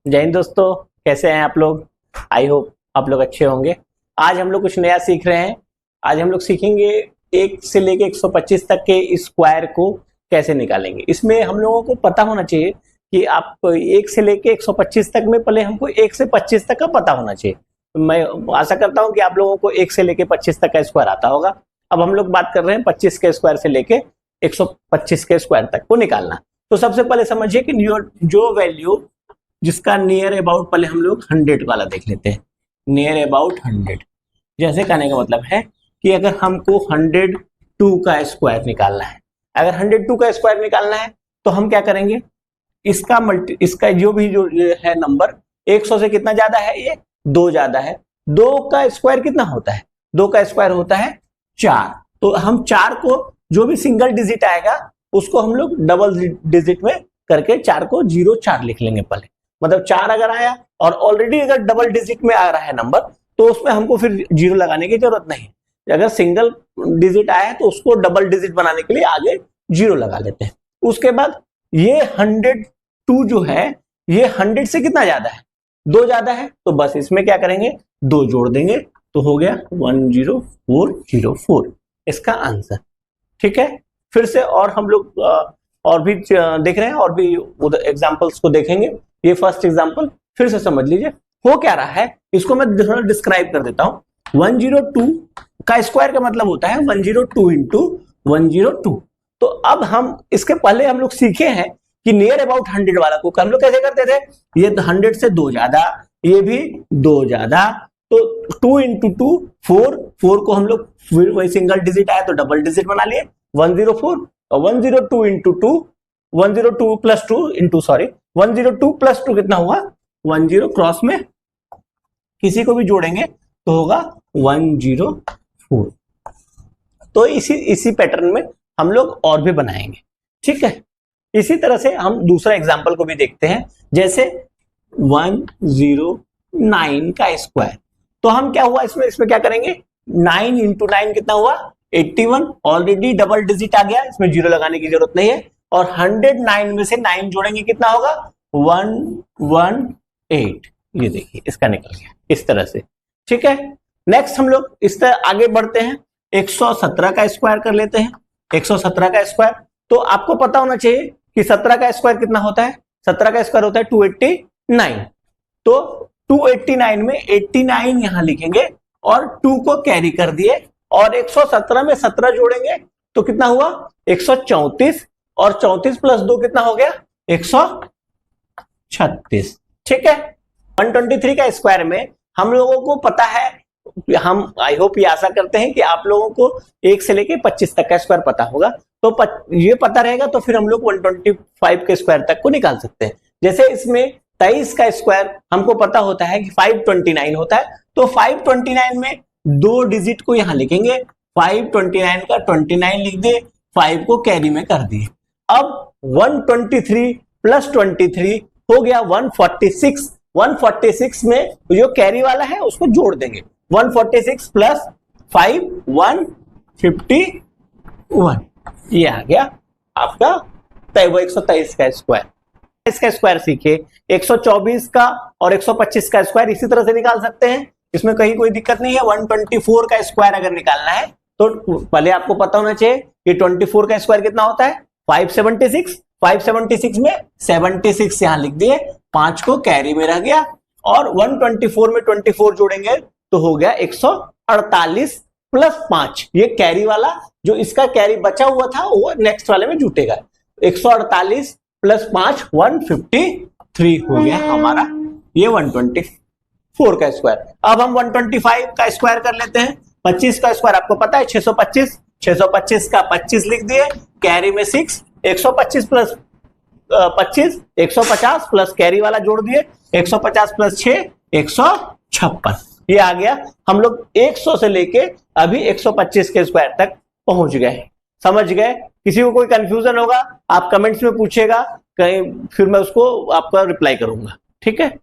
जय हिंद दोस्तों, कैसे हैं आप लोग। आई होप आप लोग अच्छे होंगे। आज हम लोग कुछ नया सीख रहे हैं। आज हम लोग सीखेंगे 1 से लेके 125 तक के स्क्वायर को कैसे निकालेंगे। इसमें हम लोगों को पता होना चाहिए कि आप 1 से लेके 125 तक में पहले हमको 1 से 25 तक का पता होना चाहिए। मैं आशा करता हूं कि आप लोगों को 1 से लेके 25 तक का स्क्वायर आता होगा। अब हम लोग बात कर रहे हैं 25 के स्क्वायर से लेके 125 के स्क्वायर तक को निकालना। तो सबसे पहले समझिए कि जो वैल्यू जिसका नियर अबाउट, पहले हम लोग 100 वाला देख लेते हैं। नियर अबाउट 100 जैसे कहने का मतलब है कि अगर हमको 102 का स्क्वायर निकालना है, अगर 102 का स्क्वायर निकालना है तो हम क्या करेंगे, इसका जो है नंबर 100 से कितना ज्यादा है, ये 2 ज्यादा है। 2 का स्क्वायर कितना होता है, 2 का स्क्वायर होता है 4। तो हम 4 को जो भी सिंगल डिजिट आएगा उसको हम लोग डबल डिजिट में करके 4 को 04 लिख लेंगे पहले। मतलब 4 अगर आया और ऑलरेडी अगर डबल डिजिट में आ रहा है नंबर तो उसमें हमको फिर 0 लगाने की जरूरत नहीं। अगर सिंगल डिजिट आया है तो उसको डबल डिजिट बनाने के लिए आगे 0 लगा लेते हैं। उसके बाद ये 102 जो है ये 100 से कितना ज्यादा है, 2 ज्यादा है। तो बस इसमें क्या करेंगे, 2 जोड़ देंगे तो हो गया 10404 इसका आंसर। ठीक है, फिर से और हम लोग और भी देख रहे हैं और भी उधर एग्जांपल्स को देखेंगे। ये फर्स्ट एग्जांपल फिर से समझ लीजिए हो क्या रहा है, इसको मैं थोड़ा डिस्क्राइब कर देता हूं। 102 का स्क्वायर का मतलब होता है 102 इंटू 102। तो अब हम इसके पहले हम लोग सीखे हैं कि नियर अबाउट 100 वाला को हम लोग कैसे करते थे, ये 100 से 2 ज्यादा, ये भी 2 ज्यादा, तो 2 इंटू 2 4 को हम लोग फिर वही सिंगल डिजिट आया तो डबल डिजिट बना लिए 104। और 102 इंटू 2 102 प्लस 2 इंटू 102 प्लस 2 कितना हुआ 10, क्रॉस में किसी को भी जोड़ेंगे तो होगा 104। तो इसी पैटर्न में हम लोग और भी बनाएंगे। ठीक है, इसी तरह से हम दूसरा एग्जांपल को भी देखते हैं। जैसे 109 का स्क्वायर, तो हम क्या हुआ इसमें क्या करेंगे, 9 इंटू 9 कितना हुआ 81। ऑलरेडी डबल डिजिट आ गया, इसमें 0 लगाने की जरूरत नहीं है। और 109 में से 9 जोड़ेंगे कितना होगा 118। ये देखिए इसका निकल गया इस तरह से। ठीक है, नेक्स्ट हम लोग इस तरह आगे बढ़ते हैं। 117 का स्क्वायर कर लेते हैं। 117 का स्क्वायर, तो आपको पता होना चाहिए कि 17 का स्क्वायर कितना होता है, 17 का स्क्वायर होता है 289। तो 289 में 89 यहां लिखेंगे और 2 को कैरी कर दिए और 117 में 17 जोड़ेंगे तो कितना हुआ 134। और 34 प्लस 2 कितना हो गया 136। ठीक है, 123 का स्क्वायर में हम लोगों को पता है, हम आई होप ये आशा करते हैं कि आप लोगों को 1 से लेके 25 तक का स्क्वायर पता होगा। तो ये पता रहेगा तो फिर हम लोग 125 के स्क्वायर तक को निकाल सकते हैं। जैसे इसमें 23 का स्क्वायर हमको पता होता है कि 529 होता है, तो 529 में 2 डिजिट को यहां लिखेंगे, 529 का 29 लिख दिए, 5 को कैरी में कर दिए। अब 123 प्लस 23 हो गया 146। 146 में जो कैरी वाला है उसको जोड़ देंगे, 146 प्लस 5 151। ये आ गया आपका 123 का स्क्वायर। इसका स्क्वायर सीखे 124 का और 125 का स्क्वायर इसी तरह से निकाल सकते हैं, इसमें कहीं कोई दिक्कत नहीं है। 124 का स्क्वायर अगर निकालना है तो पहले आपको पता होना चाहिए कि 24 का स्क्वायर कितना होता है 576। 576 में 76 यहां लिख दिए, 5 को कैरी में रह गया और 124 में 24 जोड़ेंगे तो हो गया 148 प्लस 5। ये कैरी वाला जो इसका कैरी बचा हुआ था वो नेक्स्ट वाले में जुटेगा। 148 प्लस 5 153 हो गया हमारा ये 124 का स्क्वायर। अब हम 125 का स्क्वायर कर लेते हैं। 25 का स्क्वायर आपको पता है 625। 625 का 25 लिख दिए, कैरी में 6, 125 प्लस 25 150 प्लस कैरी वाला जोड़ दिए, 150 प्लस 6 156। ये आ गया। हम लोग 100 से लेके अभी 125 के स्क्वायर तक पहुंच गए। समझ गए? किसी को कोई कंफ्यूजन होगा आप कमेंट्स में पूछेगा कहीं, फिर मैं उसको आपका रिप्लाई करूंगा। ठीक है,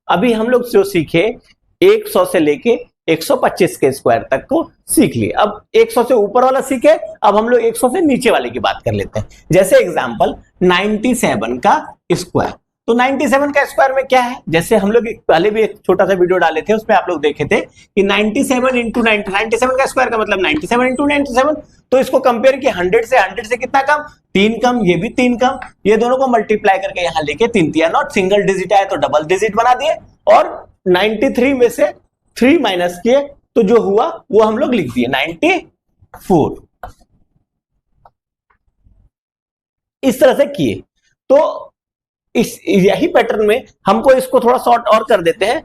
अभी हम लोग जो सीखे 100 से लेके 125 के स्क्वायर तक को सीख लिए। अब 100 से ऊपर वाला सीखे, अब हम लोग 100 से नीचे वाले की बात कर लेते हैं। जैसे एग्जांपल 97 का स्क्वायर, तो 97 का स्क्वायर में क्या है, जैसे हम लोग पहले भी एक छोटा सा वीडियो डाले थे, उसमें आप लोग देखे थे कि 97 इंटू 97 का स्क्वायर का मतलब 97 इंटू 97। तो इसको कंपेयर किया 100 से कितना कम, 3 कम, ये भी 3 कम, ये दोनों को मल्टीप्लाई करके यहाँ लेके 3 3 नॉट, सिंगल डिजिट आया तो डबल डिजिट बना दिए, और 93 में से 3 माइनस किए तो जो हुआ वो हम लोग लिख दिए 94। इस तरह से किए। तो इस यही पैटर्न में हमको इसको थोड़ा शॉर्ट और कर देते हैं,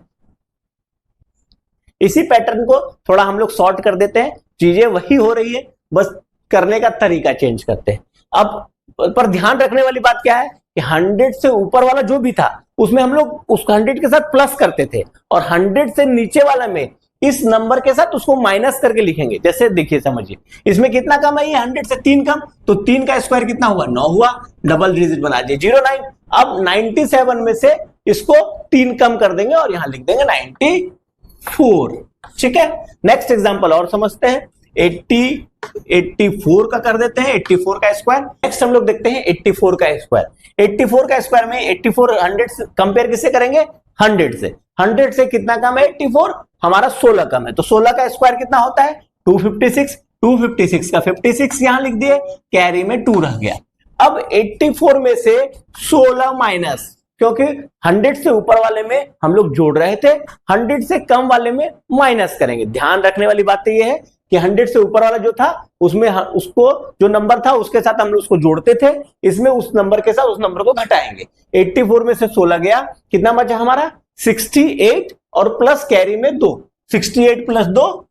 इसी पैटर्न को थोड़ा हम लोग शॉर्ट कर देते हैं, चीजें वही हो रही है, बस करने का तरीका चेंज करते हैं। अब पर ध्यान रखने वाली बात क्या है कि 100 से ऊपर वाला जो भी था उसमें हम लोग उस 100 के साथ प्लस करते थे, और 100 से नीचे वाला में इस नंबर के साथ उसको माइनस करके लिखेंगे। जैसे देखिए समझिए, इसमें कितना कम है, ये 100 से 3 कम, तो 3 का स्क्वायर कितना हुआ, 9 हुआ, डबल डिजिट बना दिए 09। अब 97 में से इसको 3 कम कर देंगे और यहां लिख देंगे 94। ठीक है, नेक्स्ट एग्जांपल और समझते हैं। 84 का कर देते हैं, 84 का स्क्वायर। नेक्स्ट हम लोग देखते हैं 84 का स्क्वायर। 84 का स्क्वायर में 84 100 से कंपेयर किससे करेंगे, 100 से। 100 से कितना कम है 84, हमारा 16 कम है, तो 16 का स्क्वायर कितना होता है 256। 256 का 56 यहां लिख दिए, कैरी में 2 रह गया। अब 84 में से 16 माइनस, क्योंकि 100 से ऊपर वाले में हम लोग जोड़ रहे थे, 100 से कम वाले में माइनस करेंगे। ध्यान रखने वाली बात यह है कि 100 से ऊपर वाला जो था उसमें उसको जो नंबर था उसके साथ हम लोग उसको जोड़ते थे, इसमें उस नंबर के साथ उस नंबर को घटाएंगे। 84 में से 16 गया, कितना बचा हमारा 68, और प्लस कैरी में 2, 68 प्लस 2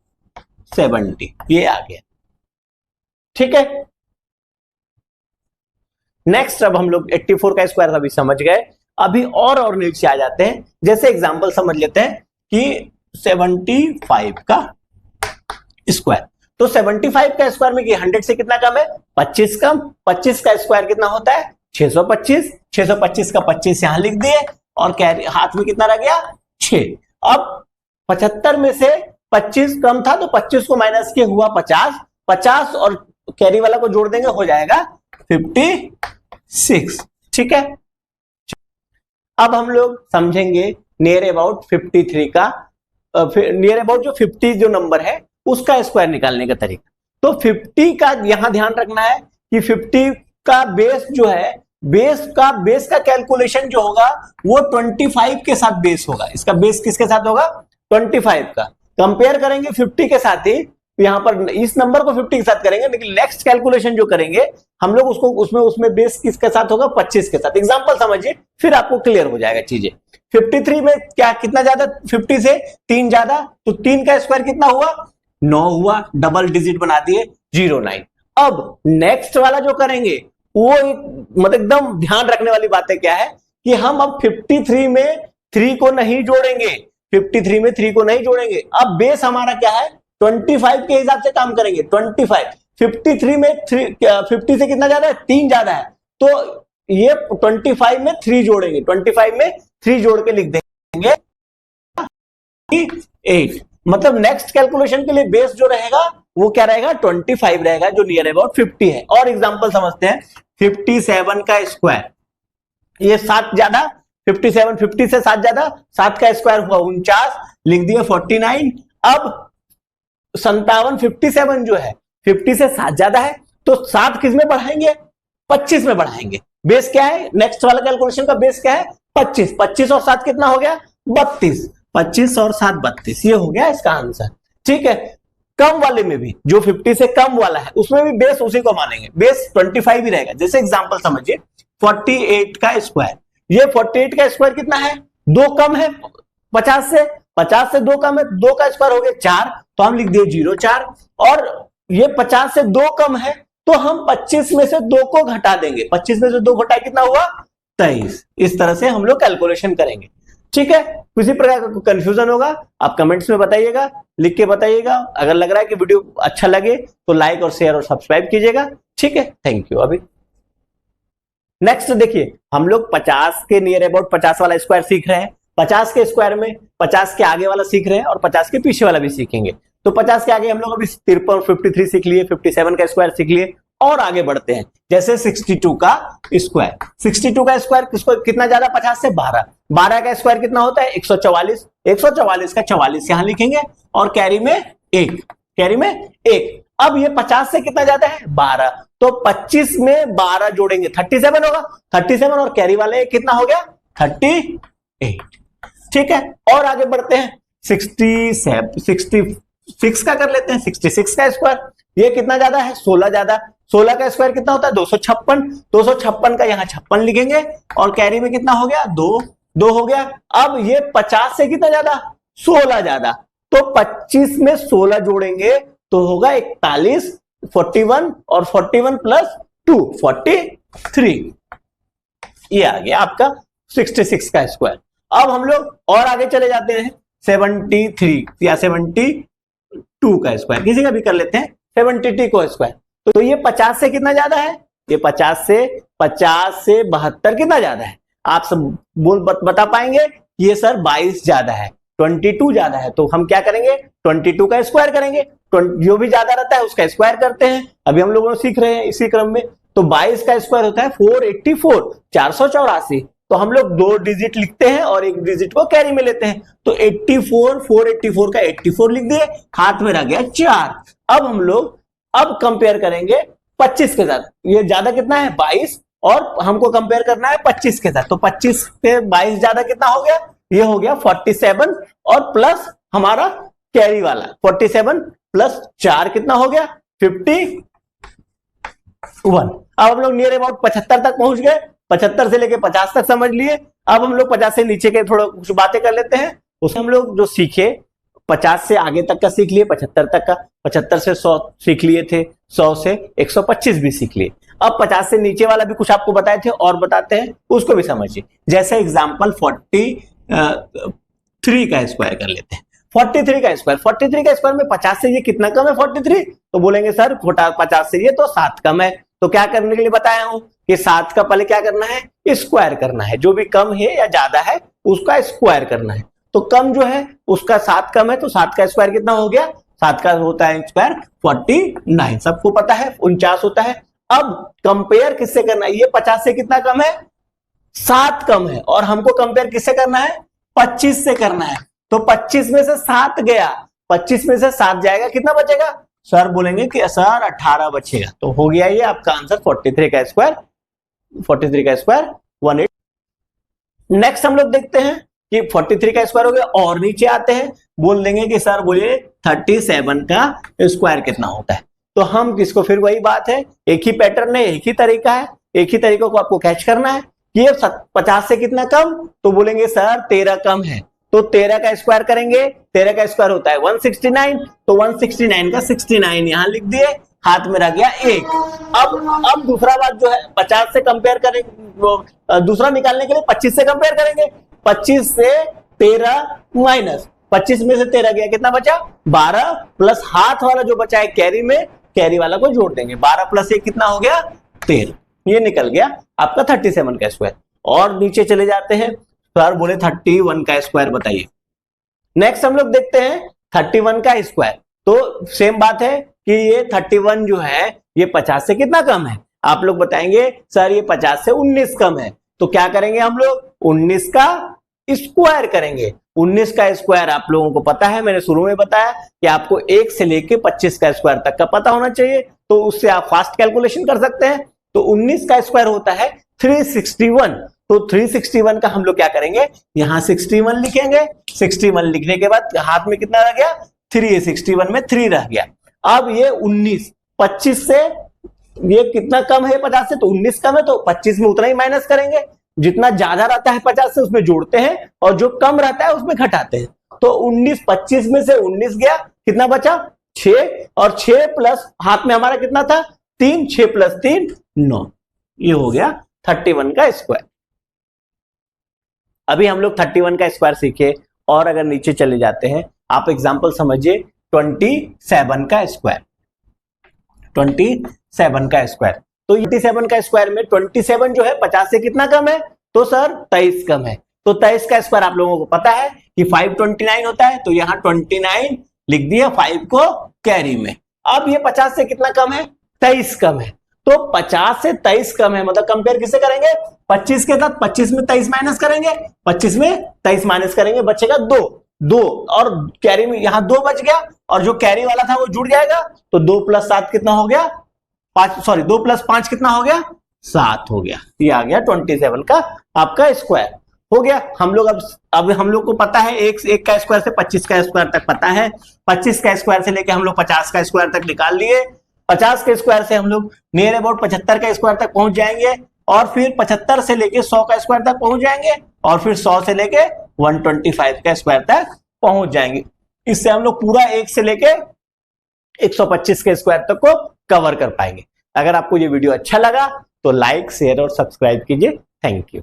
70, ये आ गया। ठीक है, नेक्स्ट अब हम लोग 84 का स्क्वायर अभी समझ गए, अभी और नीचे आ जाते हैं। जैसे एग्जांपल समझ लेते हैं कि 75 का स्क्वायर। तो 75 का स्क्वायर में 100 से कितना कम है 25 कम, 25 का स्क्वायर कितना होता है 625। 625 का 25 यहां लिख दिए, और कैरी हाथ में कितना रह गया 6। अब 75 में से 25 कम था तो 25 को माइनस किए हुआ 50, 50 और कैरी वाला को जोड़ देंगे हो जाएगा 56। ठीक है, अब हम लोग समझेंगे नियर अबाउट 53 का, नियर अबाउट जो 50 जो नंबर है उसका स्क्वायर निकालने का तरीका। तो 50 का यहां ध्यान रखना है कि 50 का बेस जो है, बेस का कैलकुलेशन जो होगा वो 25 के साथ बेस होगा। इसका बेस किसके साथ होगा 25 का। कंपेयर करेंगे 50 के साथ ही, यहां पर इस नंबर को 50 के साथ करेंगे, लेकिन नेक्स्ट कैलकुलेशन जो करेंगे हम लोग उसको उसमें बेस किसके साथ होगा 25 के साथ। एग्जांपल समझिए, फिर आपको क्लियर हो जाएगा चीजें। 53 में क्या कितना ज्यादा, 50 से 3 ज्यादा, तो 3 का स्क्वायर कितना हुआ 9 हुआ, डबल डिजिट बना दिए 09। अब नेक्स्ट वाला जो करेंगे वो मतलब एकदम ध्यान रखने वाली बातें क्या है कि हम अब 53 में 3 को नहीं जोड़ेंगे, 53 में 3 को नहीं जोड़ेंगे। अब बेस हमारा क्या है 25 के हिसाब से काम करेंगे। 25 53 में 50 से कितना ज्यादा है 3 ज्यादा है, तो ये 25 में 3 जोड़ेंगे, 25 में 3 जोड़ के लिख देंगे 8। मतलब नेक्स्ट कैलकुलेशन के लिए बेस जो रहेगा वो क्या रहेगा 25 रहेगा, जो नियर अबाउट 50 है। और एग्जांपल समझते हैं 57 का स्क्वायर, ये 7 ज्यादा, 57 50 से 7 ज्यादा, 7 का स्क्वायर हुआ 49, लिख दिए 49। अब 57 57 जो है 50 से 7 ज्यादा है, तो 7 किस में बढ़ाएंगे 25 में बढ़ाएंगे। बेस क्या है, नेक्स्ट वाला कैलकुलेशन का बेस क्या है 25। 25 और 7 कितना हो गया 32, 25 और 7 32, ये हो गया इसका आंसर। ठीक है, कम वाले में भी जो 50 से कम वाला है उसमें भी बेस उसी को मानेंगे, बेस 25 ही रहेगा। जैसे एग्जांपल समझिए 48 का स्क्वायर, ये 48 का स्क्वायर कितना है 2 कम है 50 से, 50 से 2 कम है, 2 का स्क्वायर हो गया 4, तो हम लिख दिए 04। और ये 50 से 2 कम है तो हम 25 में से 2 को घटा देंगे, 25 में से 2 घटाए कितना हुआ 23। इस तरह से हम लोग कैलकुलेशन करेंगे। ठीक है, किसी प्रकार का कंफ्यूजन होगा आप कमेंट्स में बताइएगा, लिख के बताइएगा। अगर लग रहा है कि वीडियो अच्छा लगे तो लाइक और शेयर और सब्सक्राइब कीजिएगा। ठीक है, थैंक यू। अभी नेक्स्ट देखिए, हम लोग 50 के नियर अबाउट 50 वाला स्क्वायर सीख रहे हैं। 50 के स्क्वायर में 50 के आगे वाला सीख रहे हैं और 50 के पीछे वाला भी सीखेंगे। तो 50 के आगे हम लोग अभी 53 53 सीख लिए, 57 का स्क्वायर सीख लिए, और आगे बढ़ते हैं, जैसे 62 का स्क्वायर, 62 का स्क्वायर किसको कितना ज्यादा 50 से 12, 12 का स्क्वायर कितना होता है 144, 144 का 44 यहां लिखेंगे और कैरी में 1, कैरी में 1। अब ये 50 से कितना ज्यादा है 12, तो 25 में 12 जोड़ेंगे 37 होगा, 37 और कैरी वाले कितना हो गया 38। ठीक है, और आगे बढ़ते हैं 66 का कर लेते हैं, 66 का स्क्वायर ये कितना ज्यादा है 16 ज्यादा, 16 का स्क्वायर कितना होता है 256, 256 का यहाँ 56 लिखेंगे और कैरी में कितना हो गया 2 हो गया। अब ये 50 से कितना ज्यादा 16 ज्यादा, तो 25 में 16 जोड़ेंगे तो होगा 41, 41 और 41 प्लस 2 43, ये आ गया आपका 66 का स्क्वायर। अब हम लोग और आगे चले जाते हैं 73 या 72 का स्क्वायर, किसी का भी कर लेते हैं 72 को स्क्वायर, तो ये 50 से कितना ज्यादा है, ये 50 से 72 कितना ज्यादा है, आप सब बता पाएंगे ये सर 22 ज्यादा है, 22 ज्यादा है, तो हम क्या करेंगे 22 का स्क्वायर करेंगे, जो भी ज्यादा रहता है उसका स्क्वायर करते हैं, अभी हम लोगों सीख रहे हैं इसी क्रम में। तो 22 का स्क्वायर होता है 484, 484, तो हम लोग 2 डिजिट लिखते हैं और 1 डिजिट को कैरी में लेते हैं, तो 84, 484 का 84 लिख दिए, हाथ में रह गया 4। अब हम लोग अब कंपेयर करेंगे 25 के साथ, ये ज्यादा कितना है 22 और हमको कंपेयर करना है 25 के साथ, तो 25 से 22 ज्यादा कितना हो गया, ये हो गया 47 और प्लस हमारा कैरी वाला 47 प्लस 4 कितना हो गया 51। अब हम लोग नियर अबाउट 75 तक पहुंच गए, 75 से लेके 50 तक समझ लिए। अब हम लोग 50 से नीचे के थोड़ा कुछ बातें कर लेते हैं, उसमें हम लोग जो सीखे 50 से आगे तक का सीख लिए, 75 तक का, 75 से 100 सीख लिए थे, 100 से 125 भी सीख लिए। अब 50 से नीचे वाला भी कुछ आपको बताए थे और बताते हैं, उसको भी समझिए। जैसे एग्जांपल 43 का स्क्वायर कर लेते हैं, 43 का स्क्वायर, 43 का स्क्वायर में 50 से ये कितना कम है 43, तो बोलेंगे सर 50 से ये तो 7 कम है, तो क्या करने के लिए बताया हूं कि 7 का पहले क्या करना है स्क्वायर करना है, जो भी कम है या ज्यादा है उसका स्क्वायर करना है, तो कम जो है उसका 7 कम है, तो 7 का स्क्वायर कितना हो गया, 7 का होता है स्क्वायर 49, सबको पता है 49 होता है। अब कंपेयर किससे करना है, ये 50 से कितना कम है 7 कम है, और हमको कंपेयर किससे करना है 25 से करना है, तो 25 में से 7 गया, 25 में से 7 जाएगा कितना बचेगा, सर बोलेंगे कि सर 18 बचेगा, तो हो गया ये आपका आंसर 43 का स्क्वायर, 43 का स्क्वायर 18। नेक्स्ट हम लोग देखते हैं कि 43 का स्क्वायर हो गया, और नीचे आते हैं बोल देंगे कि सर बोलिए 37 का स्क्वायर कितना होता है, तो हम किसको फिर वही बात है, एक ही पैटर्न है, एक ही तरीका है, एक ही तरीकों को आपको कैच करना है। ये 50 से कितना कम, तो बोलेंगे सर 13 कम है, तो 13 का स्क्वायर करेंगे, 13 का स्क्वायर होता है 169, तो 169 का 69 यहां लिख दिए, हाथ में रह गया 1। अब दूसरा बात जो है 50 से कंपेयर करेंगे, दूसरा निकालने के लिए 25 से कंपेयर करेंगे, 25 से 13 माइनस 25 में से 13 गया कितना बचा 12, प्लस हाथ वाला जो बचा है कैरी में, कैरी वाला को जोड़ देंगे, 12 प्लस 1 कितना हो गया 13, ये निकल गया आपका 37 का स्क्वायर। और नीचे चले जाते हैं, सर बोले 31 का स्क्वायर बताइए। नेक्स्ट हम लोग देखते हैं 31 का स्क्वायर, तो सेम बात है कि ये 31 जो है ये 50 से कितना कम है, आप लोग बताएंगे सर ये 50 से 19 कम है, तो क्या करेंगे हम लोग 19 का स्क्वायर करेंगे। 19 का स्क्वायर आप लोगों को पता है, मैंने शुरू में बताया कि आपको 1 से लेके 25 का स्क्वायर तक का पता होना चाहिए, तो उससे आप फास्ट कैलकुलेशन कर सकते हैं। तो 19 का स्क्वायर होता है 361, तो 361 का हम लोग क्या करेंगे, यहां 61 लिखेंगे, 61 लिखने के बाद हाथ में कितना रह गया 3, 61 में 3 रह गया। अब ये 19 25 से ये कितना कम है 50 से, तो 19 कम है, तो 25 में उतना ही माइनस करेंगे, जितना ज्यादा रहता है 50 से उसमें जोड़ते हैं और जो कम रहता है उसमें घटाते हैं, तो 19 25 में से 19 गया, कितना बचा 6, और 6 प्लस हाथ में हमारा कितना था 3, 6 प्लस 3 9, ये हो गया 31 का स्क्वायर। अभी हम लोग 31 का स्क्वायर सीखे, और अगर नीचे चले जाते हैं आप एग्जांपल समझिए 27 का स्क्वायर, 27 का स्क्वायर, तो 27 का स्क्वायर में 27 जो है 50 से कितना कम है, तो सर 23 कम है, तो 23 का स्क्वायर आप लोगों को पता है कि 529 होता है, तो यहां 29 लिख दिया, 5 को कैरी में। अब ये 50 से कितना कम है 23 कम है, तो 50 से 23 कम है, मतलब कंपेयर किससे करेंगे? 25 के साथ। 25 में 23 माइनस करेंगे, 25 में 23 माइनस करेंगे, बचेगा 2 और कैरी में यहां 2 बच गया, और जो कैरी वाला था वो जुड़ जाएगा, तो 2 + 7 कितना हो गया? 2 + 5 कितना हो गया? 7 हो गया। ये आ गया 27 का आपका स्क्वायर हो गया। हम लोग अब हम लोग को पता है एक का स्क्वायर से 25 का स्क्वायर तक पता है। 25 का स्क्वायर से लेके हम लोग 50 का स्क्वायर तक निकाल लिए। 50 के स्क्वायर से हम लोग नियर अबाउट 75 का स्क्वायर तक पहुंच जाएंगे, और फिर 75 से लेके 100 का स्क्वायर तक पहुंच जाएंगे, और फिर 100 से लेके 125 का स्क्वायर तक पहुंच जाएंगे। इससे हम लोग पूरा 1 से लेके 125 के स्क्वायर तक को कवर कर पाएंगे। अगर आपको ये वीडियो अच्छा लगा तो लाइक, शेयर और सब्सक्राइब कीजिए। Thank you.